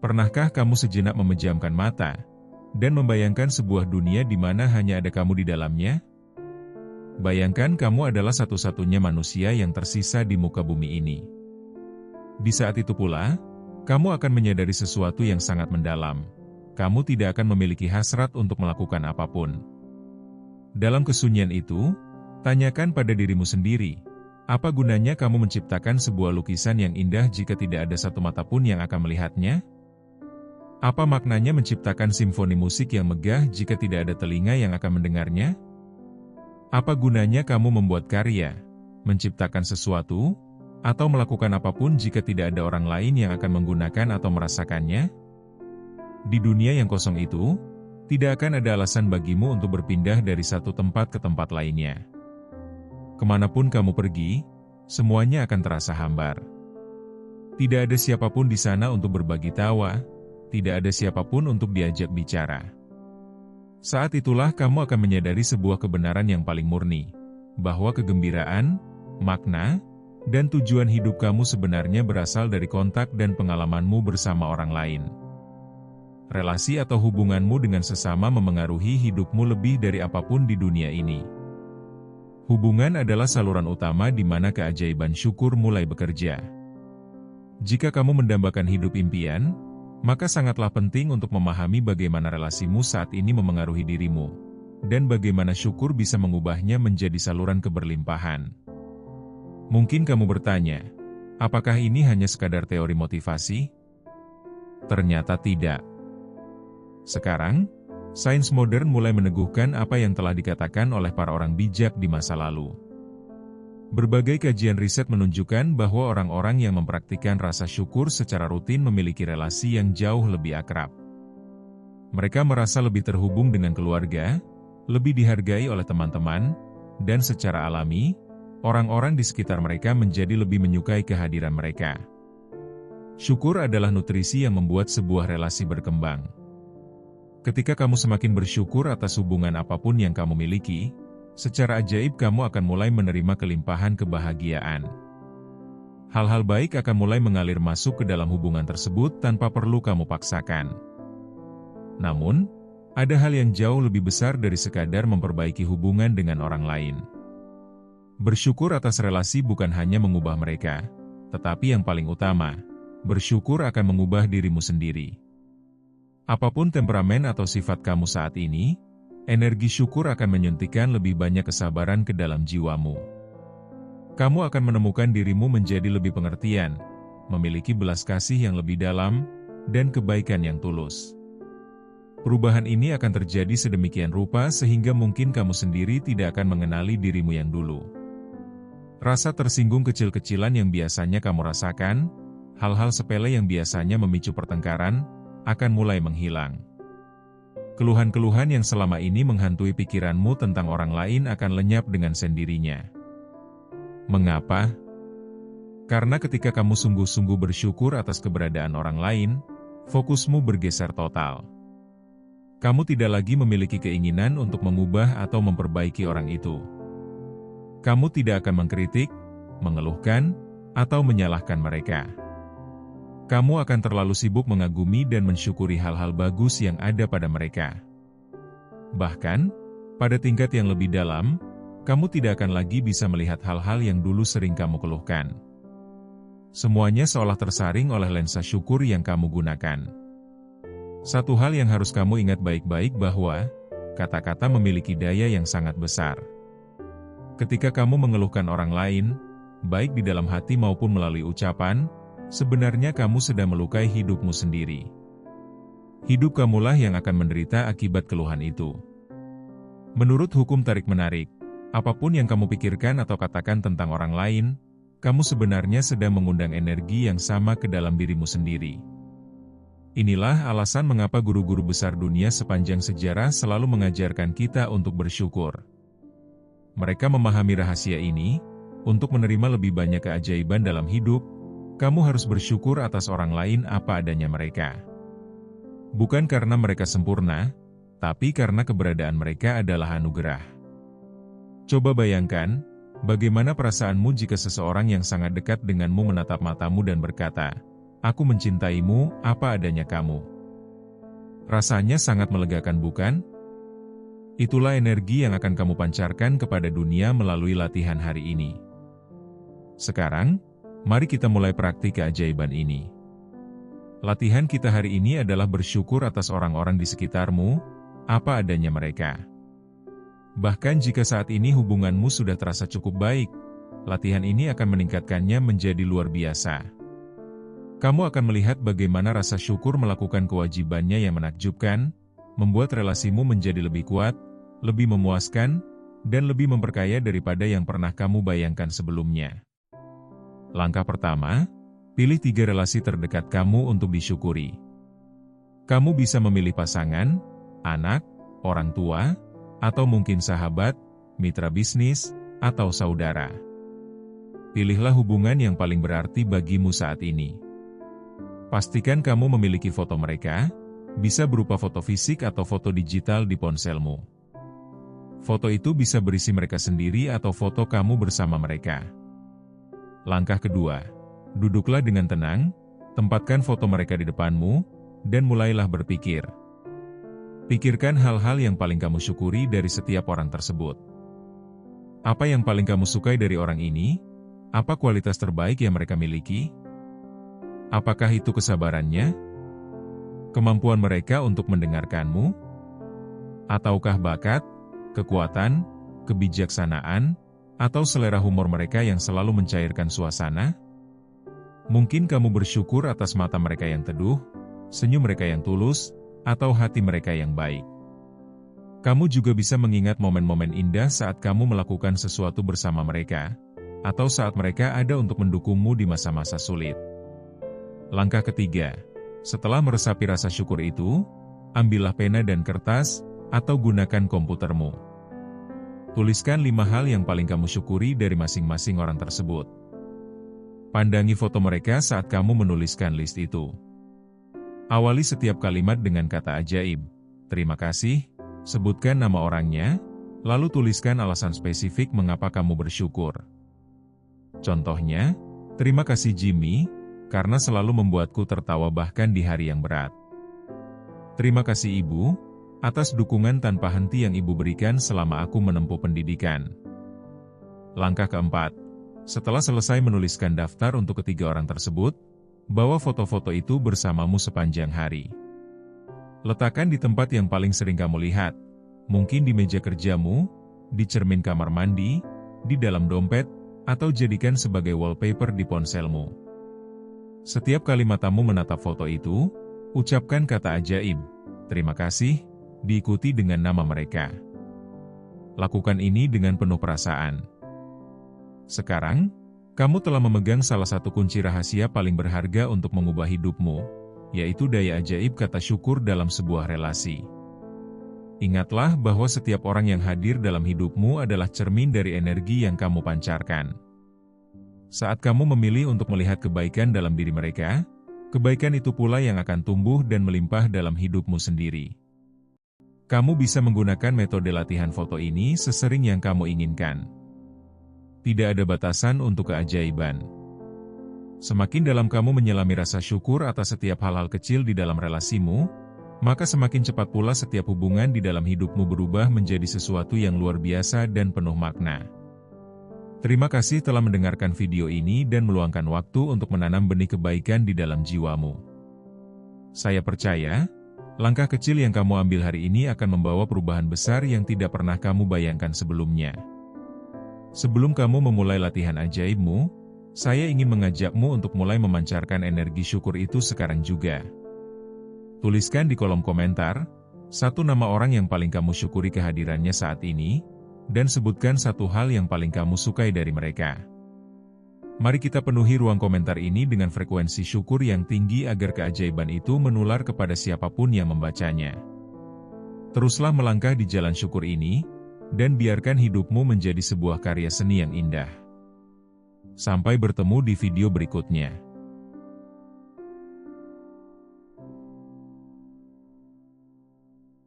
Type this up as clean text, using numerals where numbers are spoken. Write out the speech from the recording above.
Pernahkah kamu sejenak memejamkan mata dan membayangkan sebuah dunia di mana hanya ada kamu di dalamnya? Bayangkan kamu adalah satu-satunya manusia yang tersisa di muka bumi ini. Di saat itu pula, kamu akan menyadari sesuatu yang sangat mendalam. Kamu tidak akan memiliki hasrat untuk melakukan apapun. Dalam kesunyian itu, tanyakan pada dirimu sendiri, apa gunanya kamu menciptakan sebuah lukisan yang indah jika tidak ada satu mata pun yang akan melihatnya? Apa maknanya menciptakan simfoni musik yang megah jika tidak ada telinga yang akan mendengarnya? Apa gunanya kamu membuat karya, menciptakan sesuatu, atau melakukan apapun jika tidak ada orang lain yang akan menggunakan atau merasakannya? Di dunia yang kosong itu, tidak akan ada alasan bagimu untuk berpindah dari satu tempat ke tempat lainnya. Kemanapun kamu pergi, semuanya akan terasa hambar. Tidak ada siapapun di sana untuk berbagi tawa, tidak ada siapapun untuk diajak bicara. Saat itulah kamu akan menyadari sebuah kebenaran yang paling murni, bahwa kegembiraan, makna, dan tujuan hidup kamu sebenarnya berasal dari kontak dan pengalamanmu bersama orang lain. Relasi atau hubunganmu dengan sesama memengaruhi hidupmu lebih dari apapun di dunia ini. Hubungan adalah saluran utama di mana keajaiban syukur mulai bekerja. Jika kamu mendambakan hidup impian, maka sangatlah penting untuk memahami bagaimana relasimu saat ini memengaruhi dirimu, dan bagaimana syukur bisa mengubahnya menjadi saluran keberlimpahan. Mungkin kamu bertanya, apakah ini hanya sekadar teori motivasi? Ternyata tidak. Sekarang, sains modern mulai meneguhkan apa yang telah dikatakan oleh para orang bijak di masa lalu. Berbagai kajian riset menunjukkan bahwa orang-orang yang mempraktikkan rasa syukur secara rutin memiliki relasi yang jauh lebih akrab. Mereka merasa lebih terhubung dengan keluarga, lebih dihargai oleh teman-teman, dan secara alami, orang-orang di sekitar mereka menjadi lebih menyukai kehadiran mereka. Syukur adalah nutrisi yang membuat sebuah relasi berkembang. Ketika kamu semakin bersyukur atas hubungan apapun yang kamu miliki, secara ajaib kamu akan mulai menerima kelimpahan kebahagiaan. Hal-hal baik akan mulai mengalir masuk ke dalam hubungan tersebut tanpa perlu kamu paksakan. Namun, ada hal yang jauh lebih besar dari sekadar memperbaiki hubungan dengan orang lain. Bersyukur atas relasi bukan hanya mengubah mereka, tetapi yang paling utama, bersyukur akan mengubah dirimu sendiri. Apapun temperamen atau sifat kamu saat ini, energi syukur akan menyuntikkan lebih banyak kesabaran ke dalam jiwamu. Kamu akan menemukan dirimu menjadi lebih pengertian, memiliki belas kasih yang lebih dalam, dan kebaikan yang tulus. Perubahan ini akan terjadi sedemikian rupa sehingga mungkin kamu sendiri tidak akan mengenali dirimu yang dulu. Rasa tersinggung kecil-kecilan yang biasanya kamu rasakan, hal-hal sepele yang biasanya memicu pertengkaran, akan mulai menghilang. Keluhan-keluhan yang selama ini menghantui pikiranmu tentang orang lain akan lenyap dengan sendirinya. Mengapa? Karena ketika kamu sungguh-sungguh bersyukur atas keberadaan orang lain, fokusmu bergeser total. Kamu tidak lagi memiliki keinginan untuk mengubah atau memperbaiki orang itu. Kamu tidak akan mengkritik, mengeluhkan, atau menyalahkan mereka. Kamu akan terlalu sibuk mengagumi dan mensyukuri hal-hal bagus yang ada pada mereka. Bahkan, pada tingkat yang lebih dalam, kamu tidak akan lagi bisa melihat hal-hal yang dulu sering kamu keluhkan. Semuanya seolah tersaring oleh lensa syukur yang kamu gunakan. Satu hal yang harus kamu ingat baik-baik bahwa, kata-kata memiliki daya yang sangat besar. Ketika kamu mengeluhkan orang lain, baik di dalam hati maupun melalui ucapan, sebenarnya kamu sedang melukai hidupmu sendiri. Hidup kamulah yang akan menderita akibat keluhan itu. Menurut hukum tarik-menarik, apapun yang kamu pikirkan atau katakan tentang orang lain, kamu sebenarnya sedang mengundang energi yang sama ke dalam dirimu sendiri. Inilah alasan mengapa guru-guru besar dunia sepanjang sejarah selalu mengajarkan kita untuk bersyukur. Mereka memahami rahasia ini, untuk menerima lebih banyak keajaiban dalam hidup, kamu harus bersyukur atas orang lain apa adanya mereka. Bukan karena mereka sempurna, tapi karena keberadaan mereka adalah anugerah. Coba bayangkan, bagaimana perasaanmu jika seseorang yang sangat dekat denganmu menatap matamu dan berkata, Aku mencintaimu, apa adanya kamu. Rasanya sangat melegakan, bukan? Itulah energi yang akan kamu pancarkan kepada dunia melalui latihan hari ini. Sekarang, mari kita mulai praktik keajaiban ini. Latihan kita hari ini adalah bersyukur atas orang-orang di sekitarmu, apa adanya mereka. Bahkan jika saat ini hubunganmu sudah terasa cukup baik, latihan ini akan meningkatkannya menjadi luar biasa. Kamu akan melihat bagaimana rasa syukur melakukan kewajibannya yang menakjubkan, membuat relasimu menjadi lebih kuat, lebih memuaskan, dan lebih memperkaya daripada yang pernah kamu bayangkan sebelumnya. Langkah pertama, pilih 3 relasi terdekat kamu untuk disyukuri. Kamu bisa memilih pasangan, anak, orang tua, atau mungkin sahabat, mitra bisnis, atau saudara. Pilihlah hubungan yang paling berarti bagimu saat ini. Pastikan kamu memiliki foto mereka, bisa berupa foto fisik atau foto digital di ponselmu. Foto itu bisa berisi mereka sendiri atau foto kamu bersama mereka. Langkah kedua, duduklah dengan tenang, tempatkan foto mereka di depanmu, dan mulailah berpikir. Pikirkan hal-hal yang paling kamu syukuri dari setiap orang tersebut. Apa yang paling kamu sukai dari orang ini? Apa kualitas terbaik yang mereka miliki? Apakah itu kesabarannya? Kemampuan mereka untuk mendengarkanmu? Ataukah bakat, kekuatan, kebijaksanaan, atau selera humor mereka yang selalu mencairkan suasana? Mungkin kamu bersyukur atas mata mereka yang teduh, senyum mereka yang tulus, atau hati mereka yang baik. Kamu juga bisa mengingat momen-momen indah saat kamu melakukan sesuatu bersama mereka, atau saat mereka ada untuk mendukungmu di masa-masa sulit. Langkah ketiga, setelah meresapi rasa syukur itu, ambillah pena dan kertas, atau gunakan komputermu. Tuliskan 5 hal yang paling kamu syukuri dari masing-masing orang tersebut. Pandangi foto mereka saat kamu menuliskan list itu. Awali setiap kalimat dengan kata ajaib, terima kasih, sebutkan nama orangnya, lalu tuliskan alasan spesifik mengapa kamu bersyukur. Contohnya, terima kasih Jimmy, karena selalu membuatku tertawa bahkan di hari yang berat. Terima kasih Ibu, atas dukungan tanpa henti yang Ibu berikan selama aku menempuh pendidikan. Langkah keempat, setelah selesai menuliskan daftar untuk ketiga orang tersebut, bawa foto-foto itu bersamamu sepanjang hari. Letakkan di tempat yang paling sering kamu lihat, mungkin di meja kerjamu, di cermin kamar mandi, di dalam dompet, atau jadikan sebagai wallpaper di ponselmu. Setiap kali matamu menatap foto itu, ucapkan kata ajaib, terima kasih, diikuti dengan nama mereka. Lakukan ini dengan penuh perasaan. Sekarang, kamu telah memegang salah satu kunci rahasia paling berharga untuk mengubah hidupmu, yaitu daya ajaib kata syukur dalam sebuah relasi. Ingatlah bahwa setiap orang yang hadir dalam hidupmu adalah cermin dari energi yang kamu pancarkan. Saat kamu memilih untuk melihat kebaikan dalam diri mereka, kebaikan itu pula yang akan tumbuh dan melimpah dalam hidupmu sendiri. Kamu bisa menggunakan metode latihan foto ini sesering yang kamu inginkan. Tidak ada batasan untuk keajaiban. Semakin dalam kamu menyelami rasa syukur atas setiap hal-hal kecil di dalam relasimu, maka semakin cepat pula setiap hubungan di dalam hidupmu berubah menjadi sesuatu yang luar biasa dan penuh makna. Terima kasih telah mendengarkan video ini dan meluangkan waktu untuk menanam benih kebaikan di dalam jiwamu. Saya percaya, langkah kecil yang kamu ambil hari ini akan membawa perubahan besar yang tidak pernah kamu bayangkan sebelumnya. Sebelum kamu memulai latihan ajaibmu, saya ingin mengajakmu untuk mulai memancarkan energi syukur itu sekarang juga. Tuliskan di kolom komentar, 1 nama orang yang paling kamu syukuri kehadirannya saat ini, dan sebutkan 1 hal yang paling kamu sukai dari mereka. Mari kita penuhi ruang komentar ini dengan frekuensi syukur yang tinggi agar keajaiban itu menular kepada siapapun yang membacanya. Teruslah melangkah di jalan syukur ini, dan biarkan hidupmu menjadi sebuah karya seni yang indah. Sampai bertemu di video berikutnya.